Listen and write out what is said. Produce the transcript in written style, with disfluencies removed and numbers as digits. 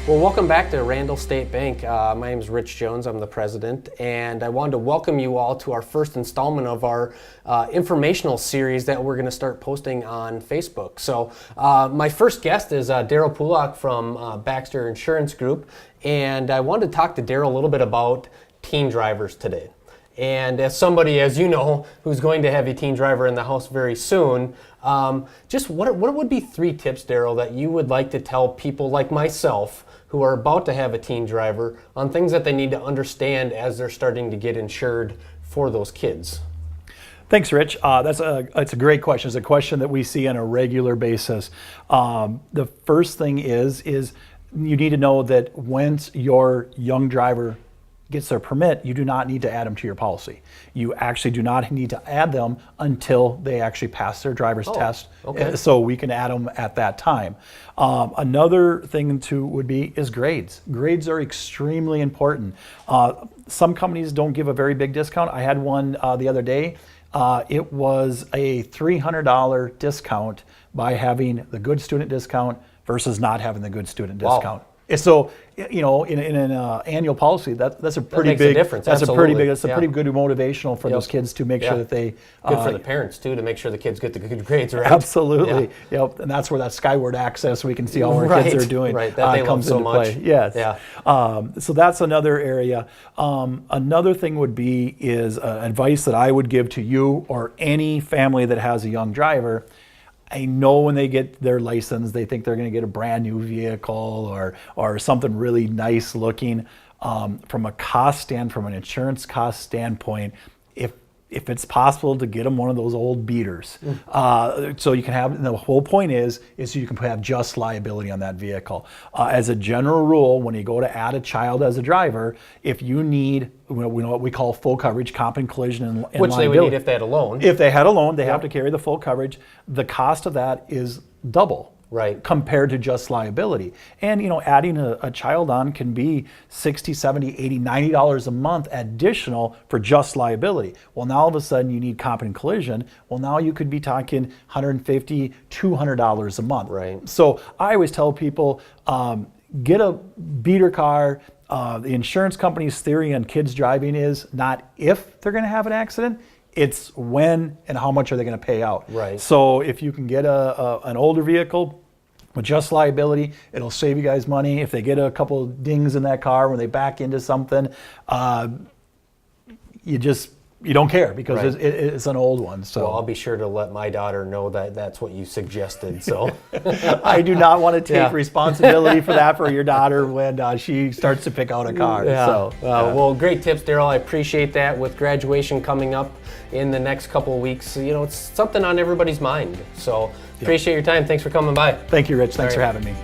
Well, welcome back to Randall State Bank. My name is Rich Jones. I'm the president, and I wanted to welcome you all to our first installment of our informational series that we're going to start posting on Facebook. So my first guest is Darrel from Baxter Insurance Group, and I wanted to talk to Darrel a little bit about teen drivers today. And as somebody, as you know, who's going to have a teen driver in the house very soon, just what would be 3 tips, Darrel, that you would like to tell people like myself who are about to have a teen driver on things that they need to understand as they're starting to get insured for those kids? Thanks, Rich. That's a great question. It's a question that we see on a regular basis. The first thing is you need to know that once your young driver gets their permit, you do not need to add them to your policy. You actually do not need to add them until they actually pass their driver's test. Okay. So we can add them at that time. Another thing would be grades. Grades are extremely important. Some companies don't give a very big discount. I had one the other day. It was a $300 discount by having the good student discount versus not having the good student discount. So, in an annual policy, that's a pretty big difference. That's Absolutely. a pretty good motivational for those kids to make sure that they good for the parents too, to make sure the kids get the good grades, right? Absolutely. Yep. And that's where that skyward access we can see all our kids are doing that they comes love so into much. play. Yes. Yeah. So that's another area. Another thing would be advice that I would give to you or any family that has a young driver. I know when they get their license, they think they're going to get a brand new vehicle or something really nice looking. From an insurance cost standpoint, if it's possible to get them one of those old beaters, so you can have. And the whole point is so you can have just liability on that vehicle. As a general rule, when you go to add a child as a driver, if you need what we call full coverage, comp and collision and which liability. They would need if they had a loan. If they had a loan, they have to carry the full coverage. The cost of that is double. Right. Compared to just liability. And adding a child on can be $60, $70, $80, $90 a month additional for just liability. Well, now all of a sudden you need comp and collision. Well, now you could be talking $150, $200 a month. Right. So I always tell people, get a beater car. The insurance company's theory on kids driving is not if they're going to have an accident, it's when and how much are they going to pay out. Right. So if you can get an older vehicle with just liability, it'll save you guys money. If they get a couple of dings in that car when they back into something, you don't care because it's an old one. So well, I'll be sure to let my daughter know that that's what you suggested. So I do not want to take responsibility for that for your daughter when she starts to pick out a car. Yeah. So, well, great tips, Darrel. I appreciate that. With graduation coming up in the next couple of weeks, it's something on everybody's mind. So appreciate your time. Thanks for coming by. Thank you, Rich. Thanks for having me.